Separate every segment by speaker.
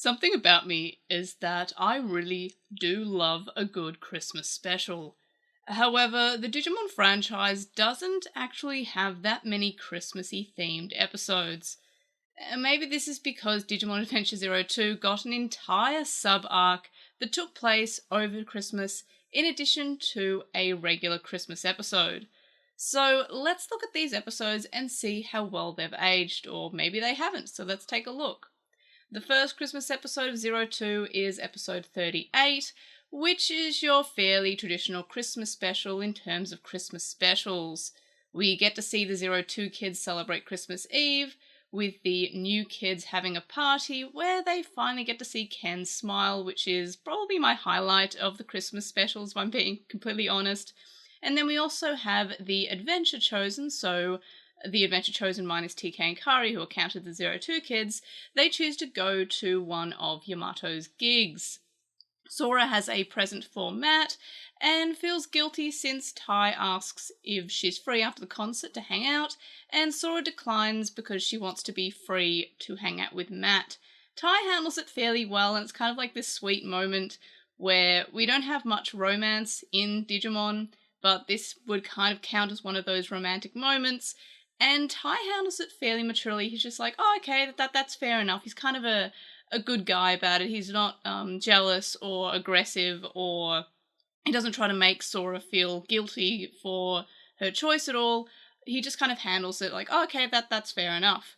Speaker 1: Something about me is that I really do love a good Christmas special. However, the Digimon franchise doesn't actually have that many Christmassy themed episodes. Maybe this is because Digimon Adventure 02 got an entire sub-arc that took place over Christmas in addition to a regular Christmas episode. So let's look at these episodes and see how well they've aged, or maybe they haven't, so let's take a look. The first Christmas episode of 02 is episode 38, which is your fairly traditional Christmas special in terms of Christmas specials. We get to see the 02 kids celebrate Christmas Eve, with the new kids having a party where they finally get to see Ken smile, which is probably my highlight of the Christmas specials, if I'm being completely honest. And then we also have the Adventure Chosen, so the Adventure Chosen minus TK and Kari, who are counted the 02 kids. They choose to go to one of Yamato's gigs. Sora has a present for Matt and feels guilty since Tai asks if she's free after the concert to hang out, and Sora declines because she wants to be free to hang out with Matt. Tai handles it fairly well, and it's kind of like this sweet moment where we don't have much romance in Digimon, but this would kind of count as one of those romantic moments, and Tai handles it fairly maturely. He's just like, oh, okay, that's fair enough. He's kind of a good guy about it. He's not jealous or aggressive, or he doesn't try to make Sora feel guilty for her choice at all. He just kind of handles it like, oh, okay, that's fair enough.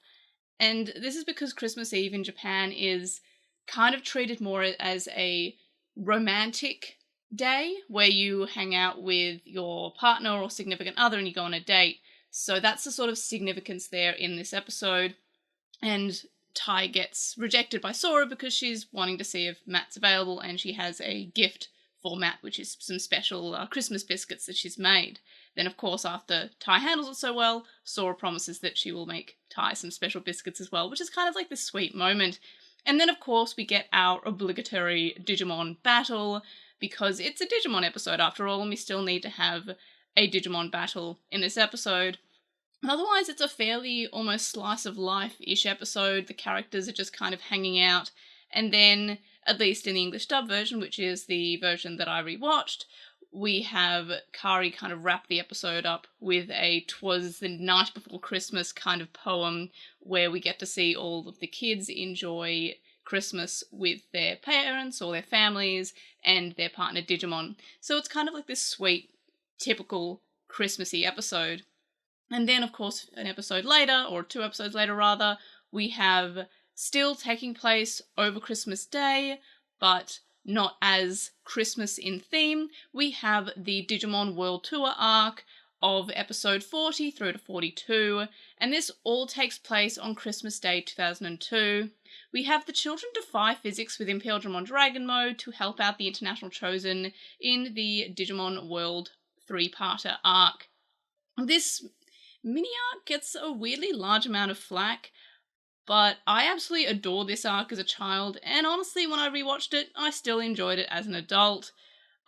Speaker 1: And this is because Christmas Eve in Japan is kind of treated more as a romantic day where you hang out with your partner or significant other and you go on a date. So that's the sort of significance there in this episode. And Tai gets rejected by Sora because she's wanting to see if Matt's available, and she has a gift for Matt, which is some special Christmas biscuits that she's made. Then, of course, after Tai handles it so well, Sora promises that she will make Tai some special biscuits as well, which is kind of like this sweet moment. And then, of course, we get our obligatory Digimon battle, because it's a Digimon episode after all, and we still need to have a Digimon battle in this episode. And otherwise, it's a fairly almost slice of life-ish episode. The characters are just kind of hanging out. And then, at least in the English dub version, which is the version that I rewatched, we have Kari kind of wrap the episode up with a "'Twas the Night Before Christmas" kind of poem, where we get to see all of the kids enjoy Christmas with their parents or their families and their partner Digimon. So it's kind of like this sweet, typical Christmassy episode. And then, of course, an episode later, or 2 episodes later rather, we have still taking place over Christmas Day, but not as Christmas in theme. We have the Digimon World Tour arc of episode 40 through to 42, and this all takes place on Christmas Day 2002. We have the children defy physics with Imperial Digimon Dragon Mode to help out the International Chosen in the Digimon World 3-parter arc. This mini arc gets a weirdly large amount of flack, but I absolutely adore this arc as a child, and honestly, when I rewatched it, I still enjoyed it as an adult.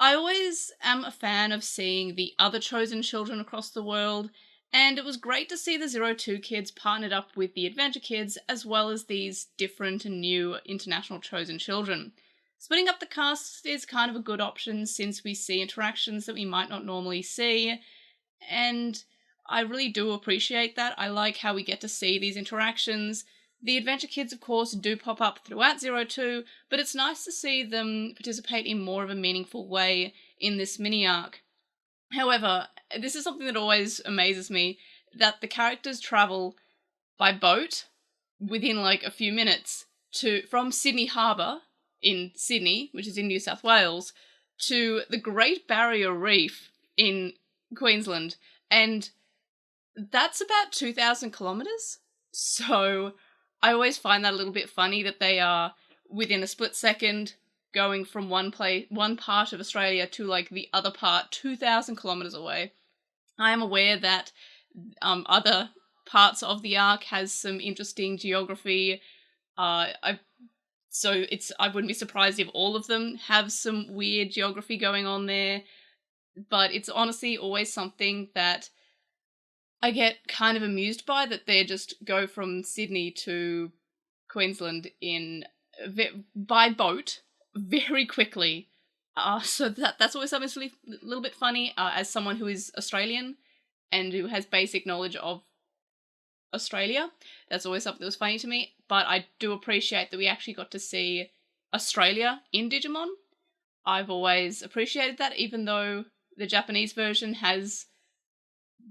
Speaker 1: I always am a fan of seeing the other chosen children across the world, and it was great to see the 02 kids partnered up with the Adventure kids, as well as these different and new international chosen children. Splitting up the cast is kind of a good option since we see interactions that we might not normally see, and I really do appreciate that. I like how we get to see these interactions. The Adventure kids, of course, do pop up throughout 02, but it's nice to see them participate in more of a meaningful way in this mini-arc. However, this is something that always amazes me, that the characters travel by boat within like a few minutes from Sydney Harbour in Sydney, which is in New South Wales, to the Great Barrier Reef in Queensland, and that's about 2,000 kilometres. So I always find that a little bit funny that they are within a split second going from one part of Australia to like the other part 2,000 kilometres away. I am aware that other parts of the arc has some interesting geography. I wouldn't be surprised if all of them have some weird geography going on there, but it's honestly always something that I get kind of amused by, that they just go from Sydney to Queensland in by boat very quickly. So that's always something that's a little bit funny, as someone who is Australian and who has basic knowledge of Australia. That's always something that was funny to me, but I do appreciate that we actually got to see Australia in Digimon. I've always appreciated that, even though the Japanese version has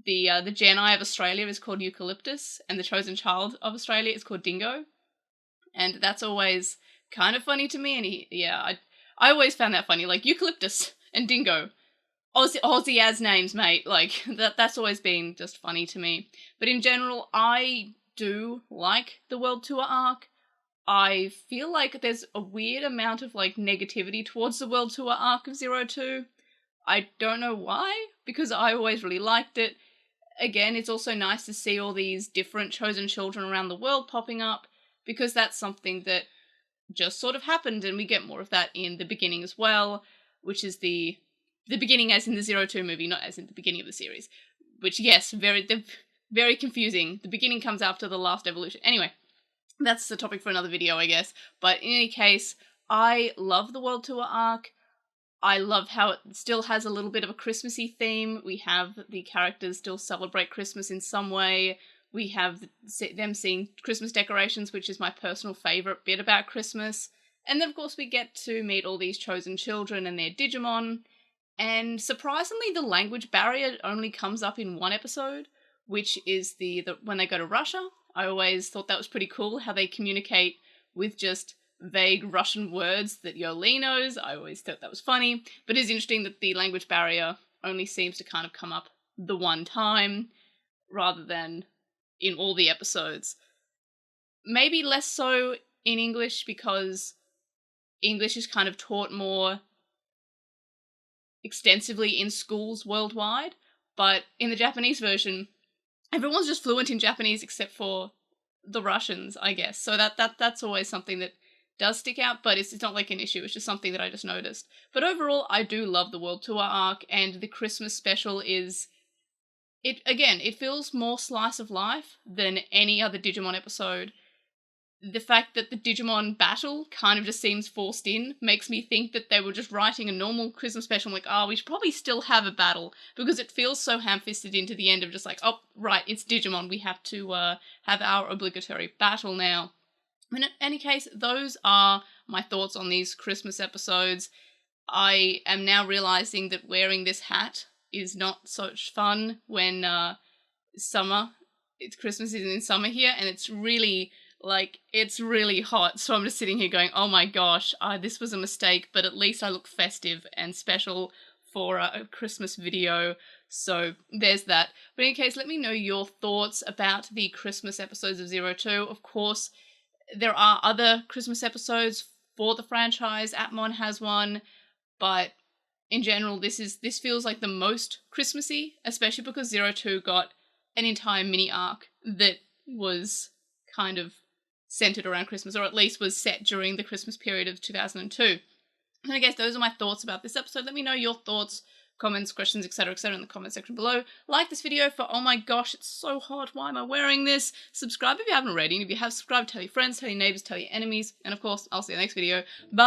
Speaker 1: the Genii of Australia is called Eucalyptus, and the chosen child of Australia is called Dingo, and that's always kind of funny to me. And I always found that funny, like Eucalyptus and Dingo. Aussie as names, mate. Like, that's always been just funny to me. But in general, I do like the World Tour arc. I feel like there's a weird amount of, like, negativity towards the World Tour arc of 02. I don't know why, because I always really liked it. Again, it's also nice to see all these different chosen children around the world popping up, because that's something that just sort of happened, and we get more of that in the beginning as well, which is the beginning as in the 02 movie, not as in the beginning of the series. Which, yes, very confusing. The beginning comes after the last evolution. Anyway, that's a topic for another video, I guess. But in any case, I love the World Tour arc. I love how it still has a little bit of a Christmassy theme. We have the characters still celebrate Christmas in some way. We have them seeing Christmas decorations, which is my personal favourite bit about Christmas. And then, of course, we get to meet all these chosen children and their Digimon. And surprisingly, the language barrier only comes up in one episode, which is the when they go to Russia. I always thought that was pretty cool, how they communicate with just vague Russian words that Yoli knows. I always thought that was funny. But it's interesting that the language barrier only seems to kind of come up the one time, rather than in all the episodes. Maybe less so in English, because English is kind of taught more extensively in schools worldwide, but in the Japanese version, everyone's just fluent in Japanese except for the Russians, I guess. So that's always something that does stick out, but it's not like an issue, it's just something that I just noticed. But overall, I do love the World Tour arc, and the Christmas special is... It feels more slice of life than any other Digimon episode. The fact that the Digimon battle kind of just seems forced in makes me think that they were just writing a normal Christmas special, like, we should probably still have a battle, because it feels so ham-fisted into the end of just like, oh, right, it's Digimon, we have to have our obligatory battle now. In any case, those are my thoughts on these Christmas episodes. I am now realizing that wearing this hat is not such fun when Christmas is in summer here, and it's really hot, so I'm just sitting here going, oh my gosh, this was a mistake, but at least I look festive and special for a Christmas video, so there's that. But in any case, let me know your thoughts about the Christmas episodes of 02. Of course, there are other Christmas episodes for the franchise. Atmon has one, but in general, this feels like the most Christmassy, especially because 02 got an entire mini arc that was kind of centered around Christmas, or at least was set during the Christmas period of 2002. And I guess those are my thoughts about this episode. Let me know your thoughts, comments, questions, etc., in the comment section below. Like this video for, oh my gosh, it's so hot, why am I wearing this? Subscribe if you haven't already, and if you have subscribed, tell your friends, tell your neighbors, tell your enemies, and of course, I'll see you in the next video. Bye!